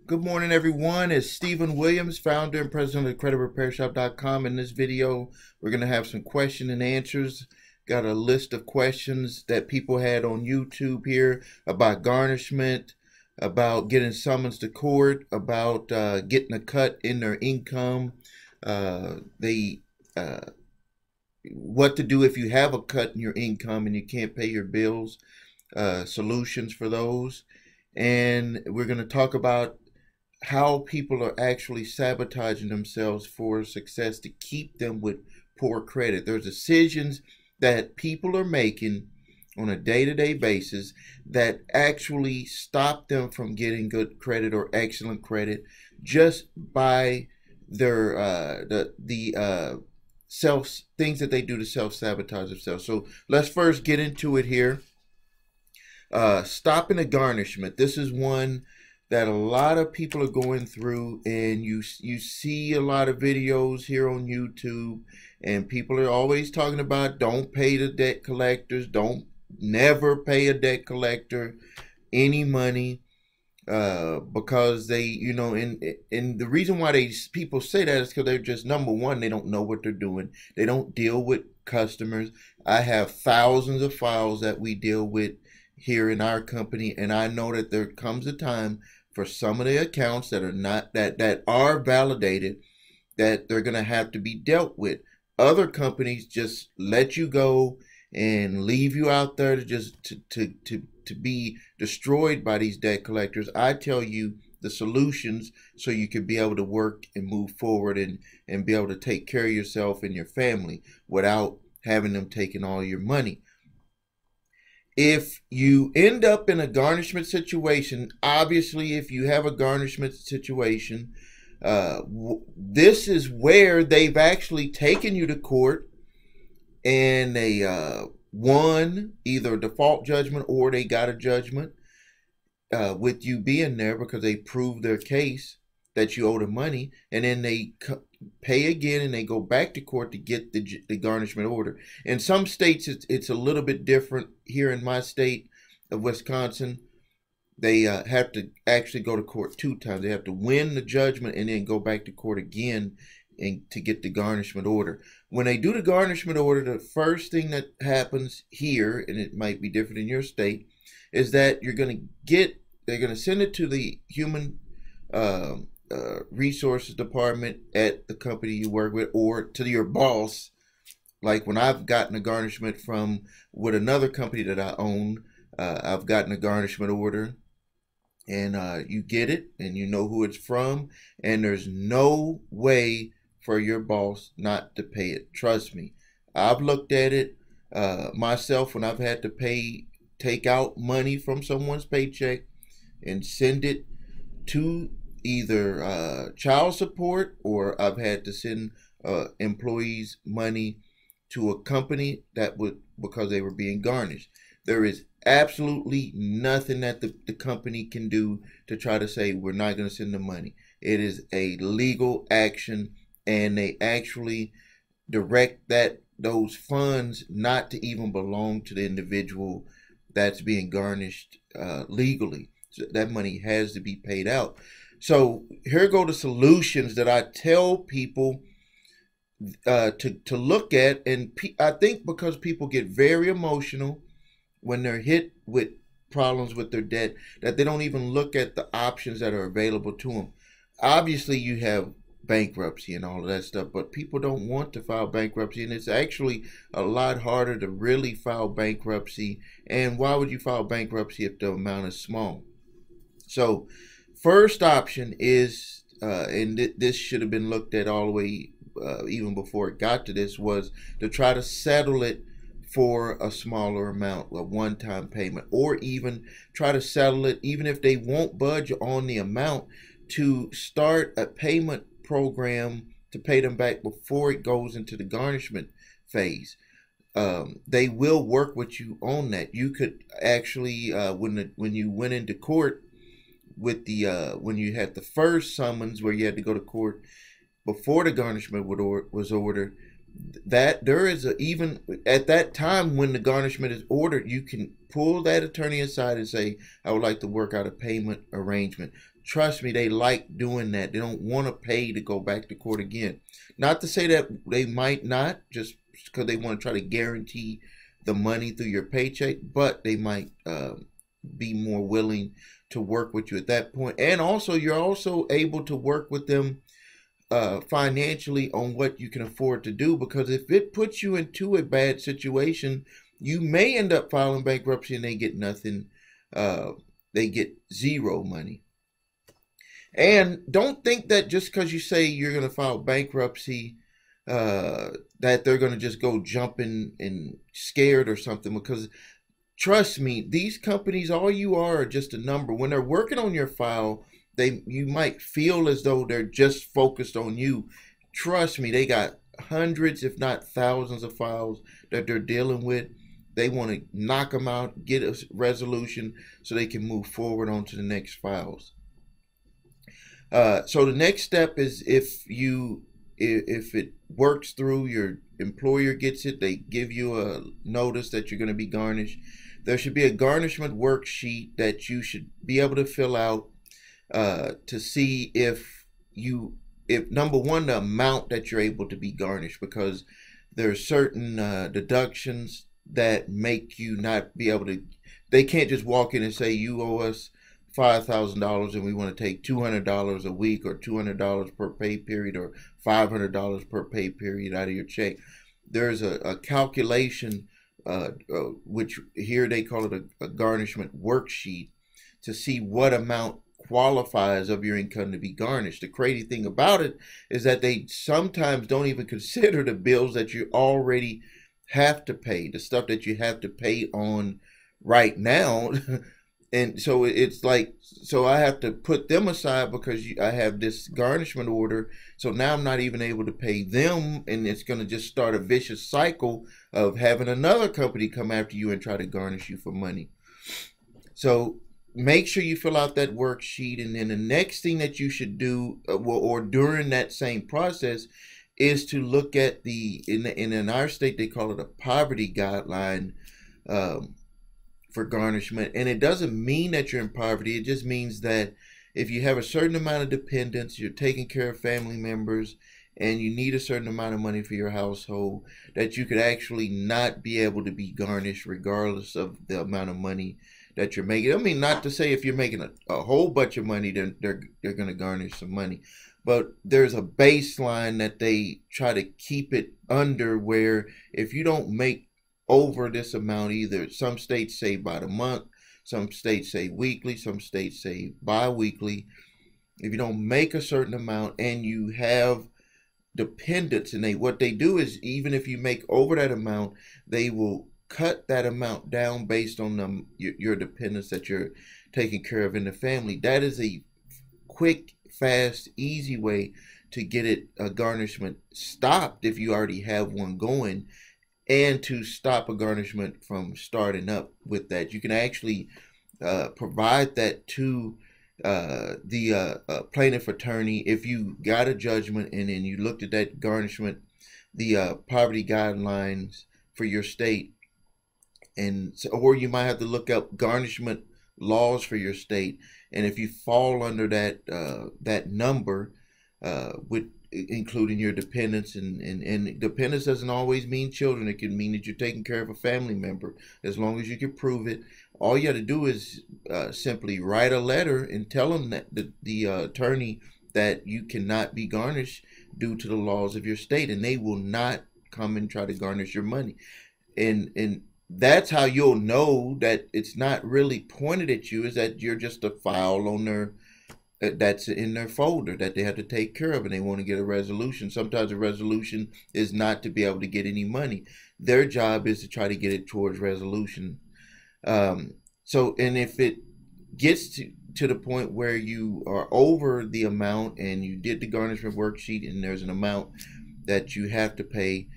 Good morning, everyone. It's Stephen Williams, founder and president of creditrepairshop.com. In this video, we're going to have some question and answers. Got a list of questions that people had on YouTube here about garnishment, about getting summons to court, about getting a cut in their income, what to do if you have a cut in your income and you can't pay your bills, solutions for those. And we're going to talk about how people are actually sabotaging themselves for success to keep them with poor credit. There's decisions that people are making on a day-to-day basis that actually stop them from getting good credit or excellent credit just by their self things that they do to self-sabotage themselves. So let's first get into it here. Stopping the garnishment. This is one that a lot of people are going through, and you see a lot of videos here on YouTube, and people are always talking about don't pay the debt collectors, don't never pay a debt collector any money, because they, and the reason why people say that is because they're just, number one, they don't know what they're doing. They don't deal with customers. I have thousands of files that we deal with here in our company, and I know that there comes a time for some of the accounts that are not that are validated that they're going to have to be dealt with. Other companies just let you go and leave you out there to just to be destroyed by these debt collectors. I tell you the solutions so you can be able to work and move forward and be able to take care of yourself and your family without having them taking all your money. If you end up in a garnishment situation, obviously, if you have a garnishment situation, this is where they've actually taken you to court and they won either a default judgment or they got a judgment with you being there because they proved their case that you owe the money, and then they pay again and they go back to court to get the garnishment order. In some states, it's a little bit different. Here in my state of Wisconsin, they have to actually go to court 2 times. They have to win the judgment and then go back to court again and to get the garnishment order. When they do the garnishment order, the first thing that happens here, and it might be different in your state, is that they're going to send it to the human resources department at the company you work with, or to your boss. Like when I've gotten a garnishment from with another company that I own, I've gotten a garnishment order, and you get it and you know who it's from, and there's no way for your boss not to pay it. Trust me, I've looked at it myself when I've had to take out money from someone's paycheck and send it to either child support, or I've had to send employees money to a company that would, because they were being garnished. There is absolutely nothing that the company can do to try to say we're not going to send the money. It is a legal action, and they actually direct those funds not to even belong to the individual that's being garnished legally. So that money has to be paid out. So here go the solutions that I tell people to look at. And I think because people get very emotional when they're hit with problems with their debt, that they don't even look at the options that are available to them. Obviously, you have bankruptcy and all of that stuff, but people don't want to file bankruptcy, and it's actually a lot harder to really file bankruptcy. And why would you file bankruptcy if the amount is small? So first option is, and this should have been looked at all the way, even before it got to this, was to try to settle it for a smaller amount, a one-time payment, or even try to settle it, even if they won't budge on the amount, to start a payment program to pay them back before it goes into the garnishment phase. They will work with you on that. You could actually, when you went into court with when you had the first summons where you had to go to court before the garnishment was ordered, that there is even at that time when the garnishment is ordered, you can pull that attorney aside and say, I would like to work out a payment arrangement. trust me, they like doing that. They don't want to pay to go back to court again. Not to say that they might not, just because they want to try to guarantee the money through your paycheck, but they might be more willing to work with you at that point. And also, you're also able to work with them financially on what you can afford to do, because if it puts you into a bad situation, you may end up filing bankruptcy and they get nothing. They get zero money. And don't think that just because you say you're going to file bankruptcy, that they're going to just go jumping and scared or something, because trust me, these companies, all you are just a number. When they're working on your file, you might feel as though they're just focused on you. Trust me, they got hundreds, if not thousands of files that they're dealing with. They want to knock them out, get a resolution so they can move forward on to the next files. So the next step is if it works through, your employer gets it, they give you a notice that you're going to be garnished. There should be a garnishment worksheet that you should be able to fill out to see if number one, the amount that you're able to be garnished, because there are certain deductions that make you not be able to. They can't just walk in and say you owe us $5,000 and we want to take $200 a week or $200 per pay period or $500 per pay period out of your check. There's a calculation, which here they call it a garnishment worksheet, to see what amount qualifies of your income to be garnished. The crazy thing about it is that they sometimes don't even consider the bills that you already have to pay, the stuff that you have to pay on right now. And so it's like, so I have to put them aside because I have this garnishment order. So now I'm not even able to pay them. And it's going to just start a vicious cycle of having another company come after you and try to garnish you for money. So make sure you fill out that worksheet. And then the next thing that you should do, or during that same process, is to look at in our state, they call it a poverty guideline, for garnishment. And it doesn't mean that you're in poverty. It just means that if you have a certain amount of dependents, you're taking care of family members, and you need a certain amount of money for your household, that you could actually not be able to be garnished regardless of the amount of money that you're making. I mean, not to say if you're making a whole bunch of money, then they're going to garnish some money. But there's a baseline that they try to keep it under, where if you don't make over this amount, either some states say by the month, some states say weekly, some states say bi-weekly. If you don't make a certain amount and you have dependents, and what they do is, even if you make over that amount, they will cut that amount down based on your dependents that you're taking care of in the family. That is a quick, fast, easy way to get a garnishment stopped if you already have one going, and to stop a garnishment from starting up with that. You can actually provide that to the plaintiff attorney if you got a judgment and then you looked at that garnishment, the poverty guidelines for your state, or you might have to look up garnishment laws for your state, and if you fall under that number, with including your dependents, and dependents doesn't always mean children. It can mean that you're taking care of a family member, as long as you can prove it. All you have to do is simply write a letter and tell them that the attorney that you cannot be garnished due to the laws of your state, and they will not come and try to garnish your money. And that's how you'll know that it's not really pointed at you, is that you're just a file on their that's in their folder that they have to take care of, and they want to get a resolution. Sometimes a resolution is not to be able to get any money. Their job is to try to get it towards resolution. And if it gets to the point where you are over the amount and you did the garnishment worksheet and there's an amount that you have to pay,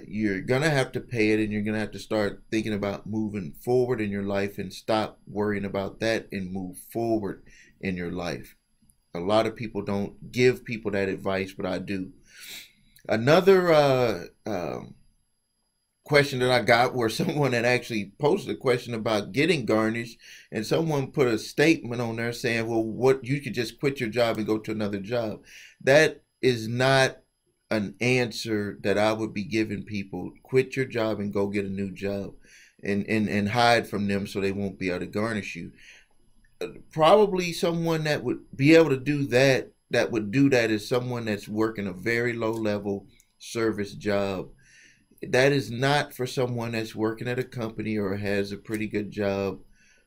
you're gonna have to pay it, and you're gonna have to start thinking about moving forward in your life and stop worrying about that and move forward in your life. A lot of people don't give people that advice, but I do. Another question that I got where someone had actually posted a question about getting garnished, and someone put a statement on there saying, well, what, you could just quit your job and go to another job. That is not an answer that I would be giving people. Quit your job and go get a new job, and hide from them so they won't be able to garnish you. Probably someone that would be able to do that, that would do that, is someone that's working a very low level service job. That is not for someone that's working at a company or has a pretty good job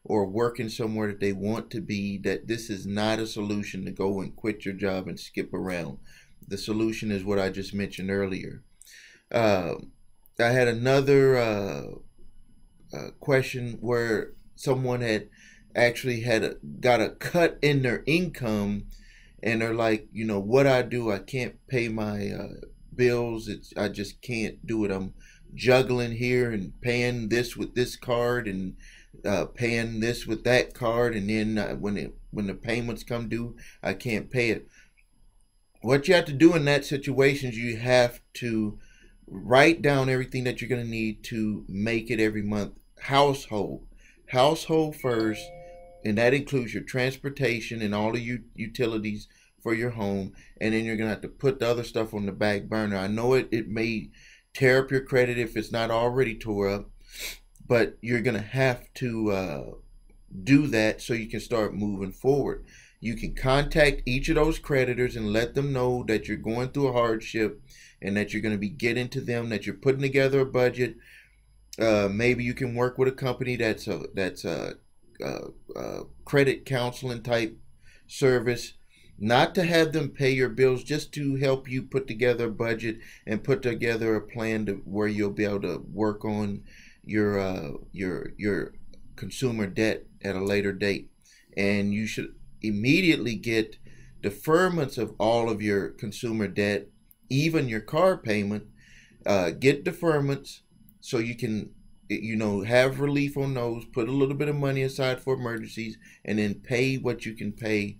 or working somewhere that they want to be. That this is not a solution to go and quit your job and skip around. The solution is what I just mentioned earlier. Uh, I had another question where someone had actually got a cut in their income, and they're like, what I do, I can't pay my bills. I just can't do it. I'm juggling here and paying this with this card, and paying this with that card, and then when the payments come due, I can't pay it. What you have to do in that situation is you have to write down everything that you're going to need to make it every month. Household first, and that includes your transportation and all of your utilities for your home, and then you're going to have to put the other stuff on the back burner. I know it may tear up your credit if it's not already tore up, but you're going to have to do that so you can start moving forward. You can contact each of those creditors and let them know that you're going through a hardship and that you're going to be getting to them, that you're putting together a budget. Maybe you can work with a company that's a credit counseling type service, not to have them pay your bills, just to help you put together a budget and put together a plan to where you'll be able to work on your consumer debt at a later date. And you should immediately get deferments of all of your consumer debt, even your car payment. Get deferments so you can have relief on those, put a little bit of money aside for emergencies, and then pay what you can pay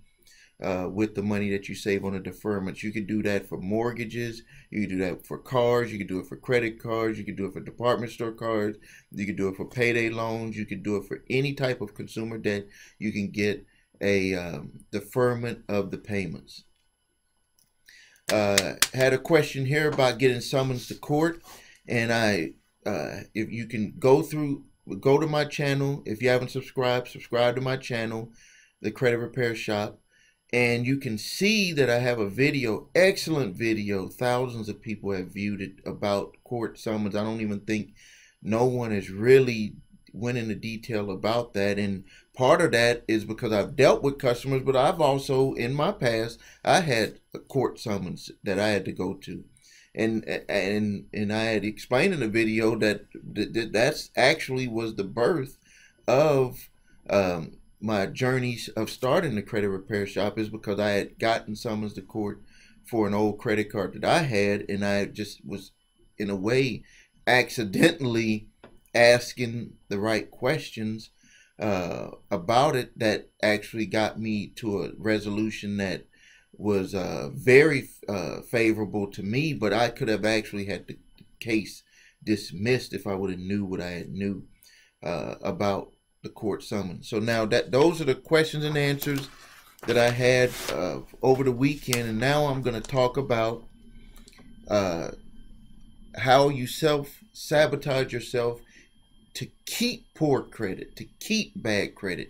with the money that you save on the deferments. You can do that for mortgages, you can do that for cars, you can do it for credit cards, you can do it for department store cards, you can do it for payday loans, you can do it for any type of consumer debt. You can get a deferment of the payments. Had a question here about getting summons to court, and if you can go to my channel. If you haven't subscribed to my channel, The Credit Repair Shop, and you can see that I have a video, excellent video. Thousands of people have viewed it, about court summons. I don't even think no one has really went into detail about that, and part of that is because I've dealt with customers, but I've also, in my past, I had a court summons that I had to go to, and I had explained in the video that that's actually was the birth of my journeys of starting the Credit Repair Shop, is because I had gotten summons to court for an old credit card that I had, and I just was, in a way, accidentally asking the right questions about it, that actually got me to a resolution that was very favorable to me. But I could have actually had the case dismissed if I would have knew what I had knew about the court summons. So now that those are the questions and answers that I had over the weekend, and now I'm going to talk about how you self-sabotage yourself to keep poor credit, to keep bad credit.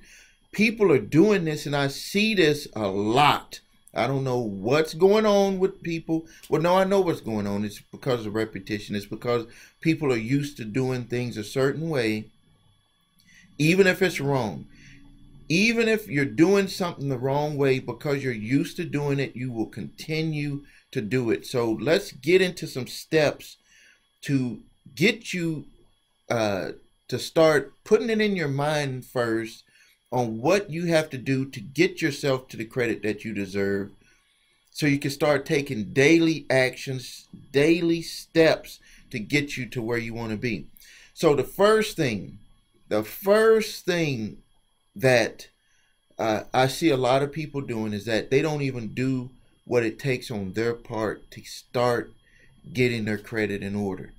People are doing this, and I see this a lot. I don't know what's going on with people. Well, no, I know what's going on. It's because of repetition. It's because people are used to doing things a certain way, even if it's wrong. Even if you're doing something the wrong way, because you're used to doing it, you will continue to do it. So let's get into some steps to get you to start putting it in your mind first on what you have to do to get yourself to the credit that you deserve, so you can start taking daily actions, daily steps to get you to where you want to be. So the first thing that I see a lot of people doing is that they don't even do what it takes on their part to start getting their credit in order.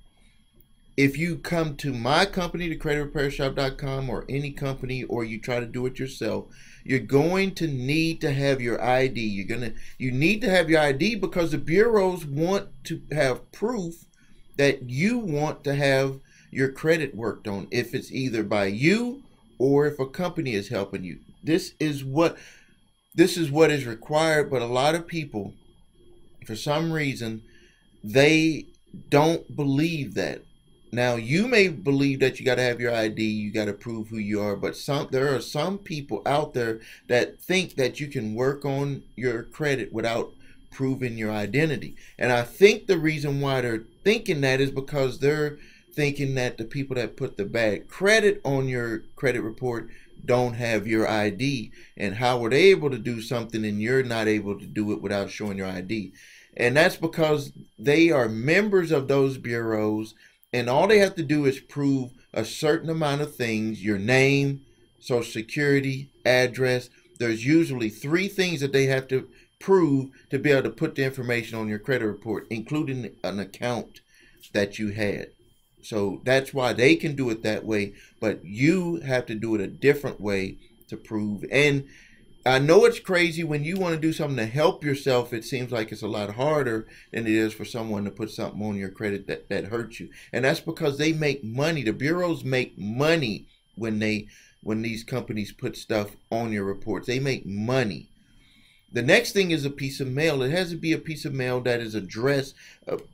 if you come to my company, the creditrepairshop.com, or any company, or you try to do it yourself, you're going to need to have your ID. You need to have your ID because the bureaus want to have proof that you want to have your credit worked on, if it's either by you or if a company is helping you. This is what is required, but a lot of people, for some reason, they don't believe that. Now, you may believe that you got to have your ID, you got to prove who you are, but there are some people out there that think that you can work on your credit without proving your identity. And I think the reason why they're thinking that is because they're thinking that the people that put the bad credit on your credit report don't have your ID. And how are they able to do something and you're not able to do it without showing your ID? And that's because they are members of those bureaus, and all they have to do is prove a certain amount of things: your name, social security, address. There's usually 3 things that they have to prove to be able to put the information on your credit report, including an account that you had. So that's why they can do it that way, but you have to do it a different way to prove. And I know it's crazy when you want to do something to help yourself. It seems like it's a lot harder than it is for someone to put something on your credit that hurts you. And that's because they make money. The bureaus make money when these companies put stuff on your reports. They make money. The next thing is a piece of mail. It has to be a piece of mail that is addressed,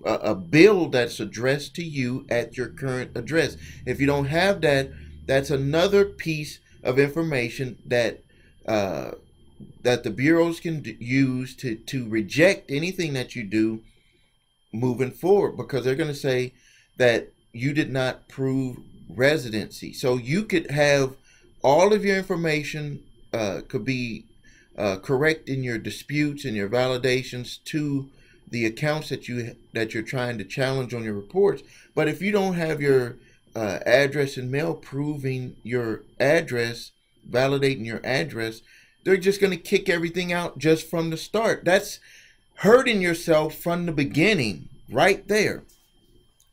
a bill that's addressed to you at your current address. If you don't have that, that's another piece of information that the bureaus can use to reject anything that you do moving forward, because they're going to say that you did not prove residency. So you could have all of your information could be correct in your disputes and your validations to the accounts that you're trying to challenge on your reports, but if you don't have your address and mail proving your address, validating your address, they're just going to kick everything out just from the start. That's hurting yourself from the beginning right there.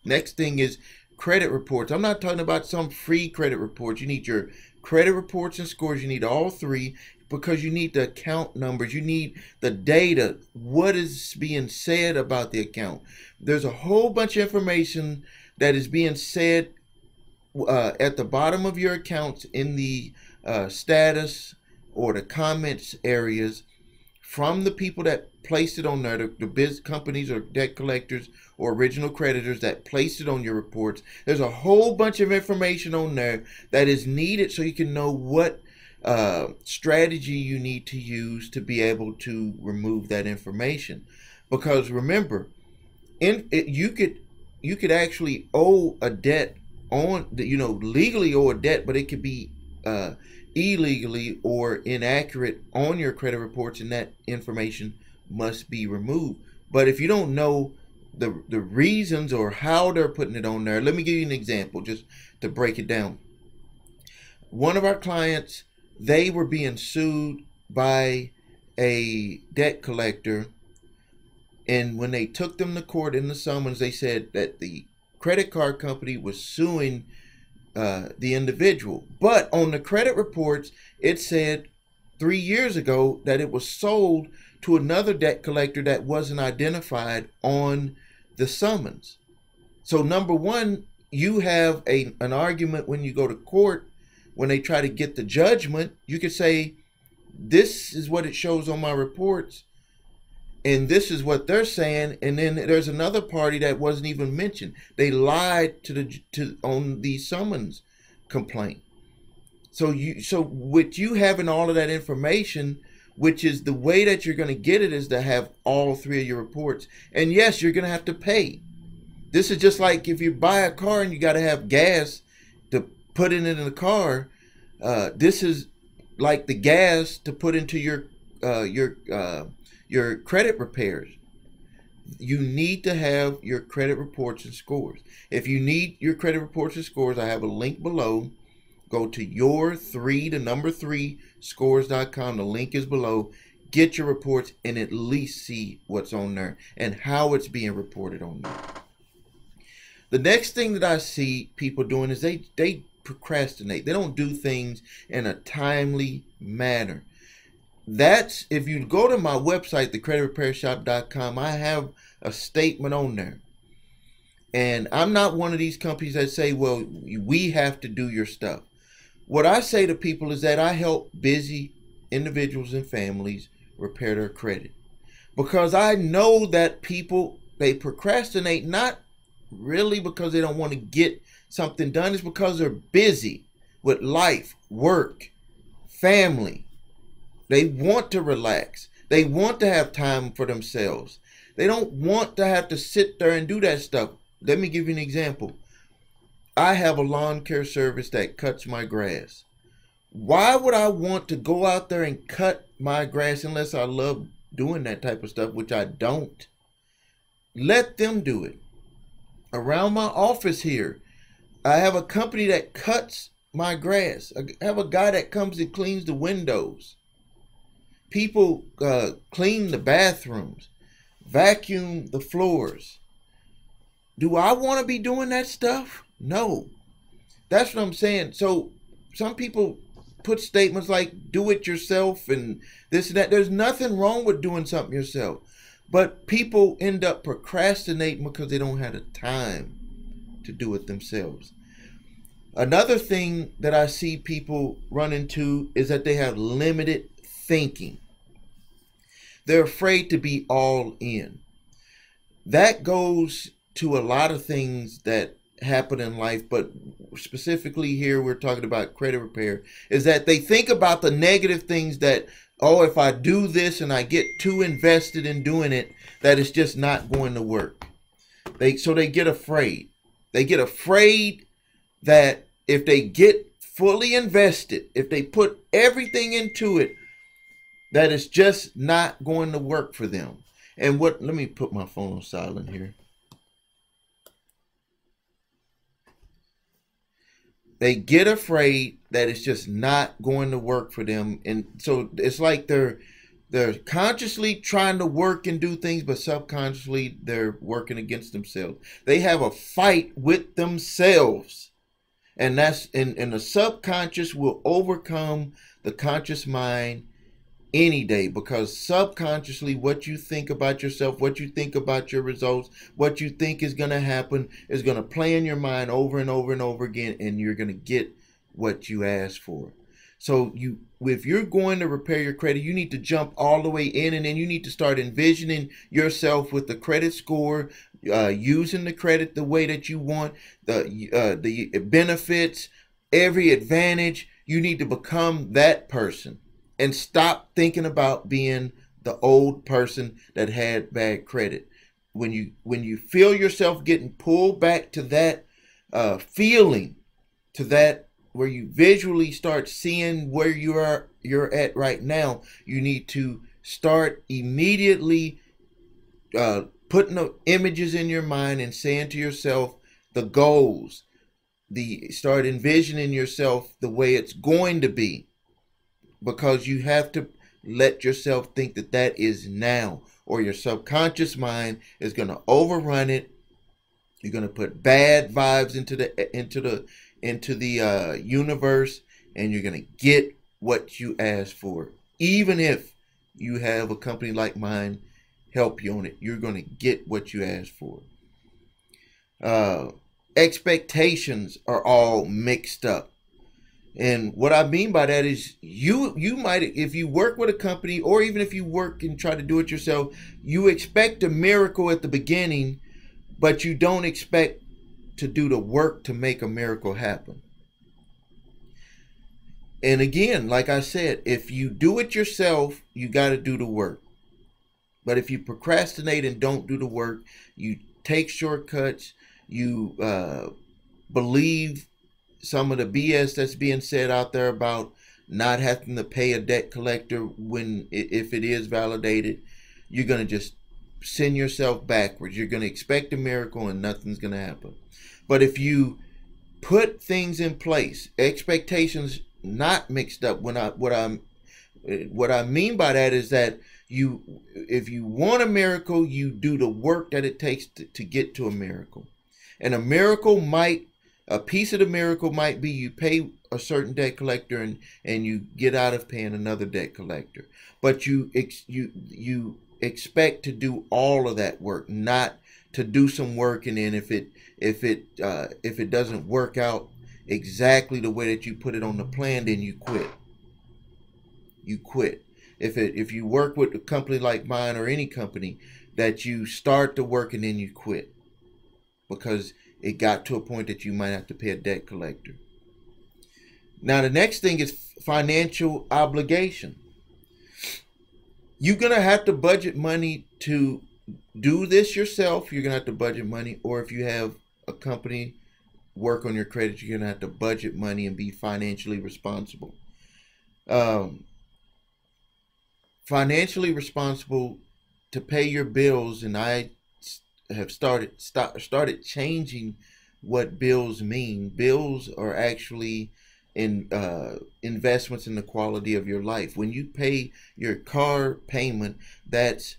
Next thing is credit reports. I'm not talking about some free credit reports. You need your credit reports and scores. You need all 3, because you need the account numbers. You need the data. What is being said about the account? There's a whole bunch of information that is being said at the bottom of your accounts in the status or the comments areas from the people that placed it on there, the biz companies or debt collectors or original creditors that placed it on your reports. There's a whole bunch of information on there that is needed so you can know what strategy you need to use to be able to remove that information. Because remember, you could actually owe a debt on, legally owe a debt, but it could be illegally or inaccurate on your credit reports, and that information must be removed. But if you don't know the reasons or how they're putting it on there, let me give you an example just to break it down. One of our clients, they were being sued by a debt collector, and when they took them to court in the summons, they said that the credit card company was suing the individual. But on the credit reports, it said 3 years ago that it was sold to another debt collector that wasn't identified on the summons. So number one, you have an argument when you go to court. When they try to get the judgment, you could say, this is what it shows on my reports, and this is what they're saying. And then there's another party that wasn't even mentioned. They lied on the summons complaint. So with you having all of that information, which is the way that you're going to get it, is to have all 3 of your reports. And yes, you're going to have to pay. This is just like if you buy a car and you got to have gas to put it in the car. This is like the gas to put into your credit repairs. You need to have your credit reports and scores. If you need your credit reports and scores, I have a link below. Go to your3scores.com. The link is below. Get your reports and at least see what's on there and how it's being reported on there. The next thing that I see people doing is they procrastinate. They don't do things in a timely manner. That's, if you go to my website, thecreditrepairshop.com, I have a statement on there. And I'm not one of these companies that say, well, we have to do your stuff. What I say to people is that I help busy individuals and families repair their credit. Because I know that people, they procrastinate not really because they don't want to get something done. It's because they're busy with life, work, family. They want to relax. They want to have time for themselves. They don't want to have to sit there and do that stuff. Let me give you an example. I have a lawn care service that cuts my grass. Why would I want to go out there and cut my grass unless I love doing that type of stuff, which I don't? Let them do it. Around my office here, I have a company that cuts my grass. I have a guy that comes and cleans the windows. People clean the bathrooms, vacuum the floors. Do I want to be doing that stuff? No. That's what I'm saying. So some people put statements like do it yourself and this and that. There's nothing wrong with doing something yourself. But people end up procrastinating because they don't have the time to do it themselves. Another thing that I see people run into is that they have limited thinking. They're afraid to be all in. That goes to a lot of things that happen in life, but specifically here we're talking about credit repair, is that they think about the negative things that, oh, if I do this and I get too invested in doing it, that it's just not going to work. So they get afraid. They get afraid that if they get fully invested, if they put everything into it, that it's just not going to work for them. And let me put my phone on silent here. They get afraid that it's just not going to work for them. And so it's like they're consciously trying to work and do things, but subconsciously they're working against themselves. They have a fight with themselves. And the subconscious will overcome the conscious mind any day, because subconsciously what you think about yourself, what you think about your results, what you think is going to happen is going to play in your mind over and over and over again, and you're going to get what you asked for. So if you're going to repair your credit, you need to jump all the way in, and then you need to start envisioning yourself with the credit score, using the credit the way that you want, the benefits, every advantage. You need to become that person. And stop thinking about being the old person that had bad credit. When you feel yourself getting pulled back to that feeling, to that where you visually start seeing where you're at right now, you need to start immediately putting the images in your mind and saying to yourself the goals. Start envisioning yourself the way it's going to be. Because you have to let yourself think that that is now, or your subconscious mind is going to overrun it. You're going to put bad vibes into the universe, and you're going to get what you asked for. Even if you have a company like mine help you on it, you're going to get what you asked for. Expectations are all mixed up. And what I mean by that is you might, if you work with a company, or even if you work and try to do it yourself, you expect a miracle at the beginning, but you don't expect to do the work to make a miracle happen. And again, like I said, if you do it yourself, you got to do the work. But if you procrastinate and don't do the work, you take shortcuts, you believe some of the BS that's being said out there about not having to pay a debt collector if it is validated, you're going to just send yourself backwards. You're going to expect a miracle and nothing's going to happen. But if you put things in place, expectations not mixed up, what I mean by that is that if you want a miracle, you do the work that it takes to get to a miracle. And a piece of the miracle might be you pay a certain debt collector and you get out of paying another debt collector. But you expect to do all of that work, not to do some work, and then if it doesn't work out exactly the way that you put it on the plan, then you quit. You quit. If you work with a company like mine or any company, that you start the work and then you quit because it got to a point that you might have to pay a debt collector. Now the next thing is financial obligation. You're gonna have to budget money to do this yourself. You're gonna have to budget money, or if you have a company work on your credit, you're gonna have to budget money and be financially responsible. Financially responsible to pay your bills, and I have started changing what bills mean. Bills are actually investments in the quality of your life. When you pay your car payment, that's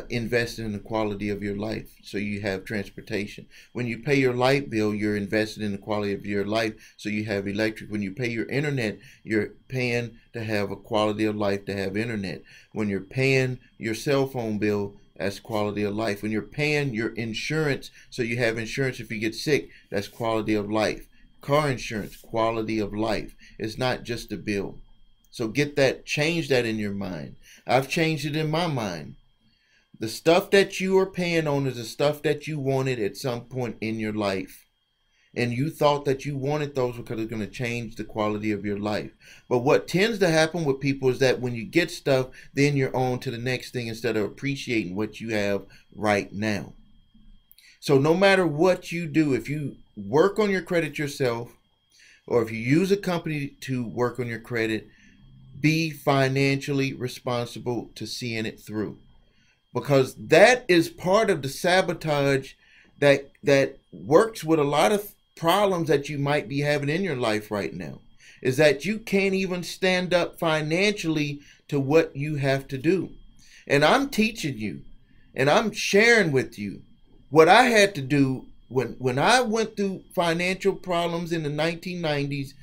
invested in the quality of your life, so you have transportation. When you pay your light bill, you're invested in the quality of your life, so you have electric. When you pay your internet, you're paying to have a quality of life, to have internet. When you're paying your cell phone bill, that's quality of life. When you're paying your insurance, so you have insurance if you get sick, that's quality of life. Car insurance, quality of life. It's not just a bill. So change that in your mind. I've changed it in my mind. The stuff that you are paying on is the stuff that you wanted at some point in your life. And you thought that you wanted those because it's going to change the quality of your life. But what tends to happen with people is that when you get stuff, then you're on to the next thing instead of appreciating what you have right now. So no matter what you do, if you work on your credit yourself, or if you use a company to work on your credit, be financially responsible to seeing it through. Because that is part of the sabotage that works with a lot of problems that you might be having in your life right now, is that you can't even stand up financially to what you have to do. And I'm teaching you, and I'm sharing with you what I had to do when I went through financial problems in the 1990s.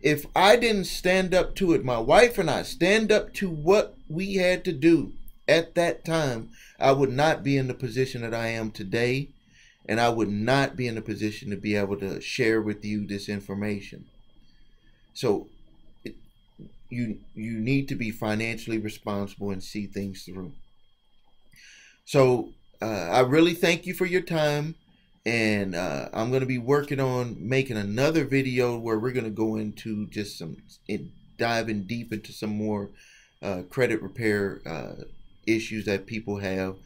If I didn't stand up to it, my wife and I stand up to what we had to do at that time, I would not be in the position that I am today, and I would not be in the position to be able to share with you this information. So you need to be financially responsible and see things through. So I really thank you for your time, and I'm going to be working on making another video where we're going to go into just diving deep into some more credit repair issues that people have.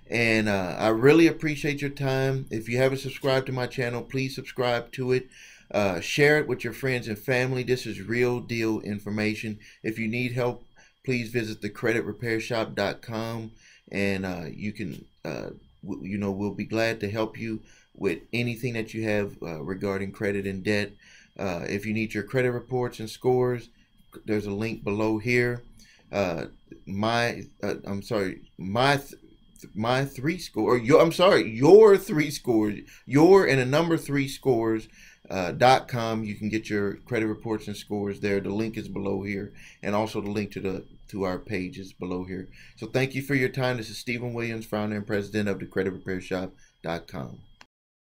And I really appreciate your time. If you haven't subscribed to my channel, please subscribe to it. Share it with your friends and family. This is real deal information. If you need help, please visit thecreditrepairshop.com, and you can we'll be glad to help you with anything that you have regarding credit and debt. If you need your credit reports and scores, there's a link below here. Your 3 scores, your and a number 3 scores.com. You can get your credit reports and scores there. The link is below here, and also the link to our page is below here. So thank you for your time. This is Stephen Williams, founder and president of thecreditrepairshop.com.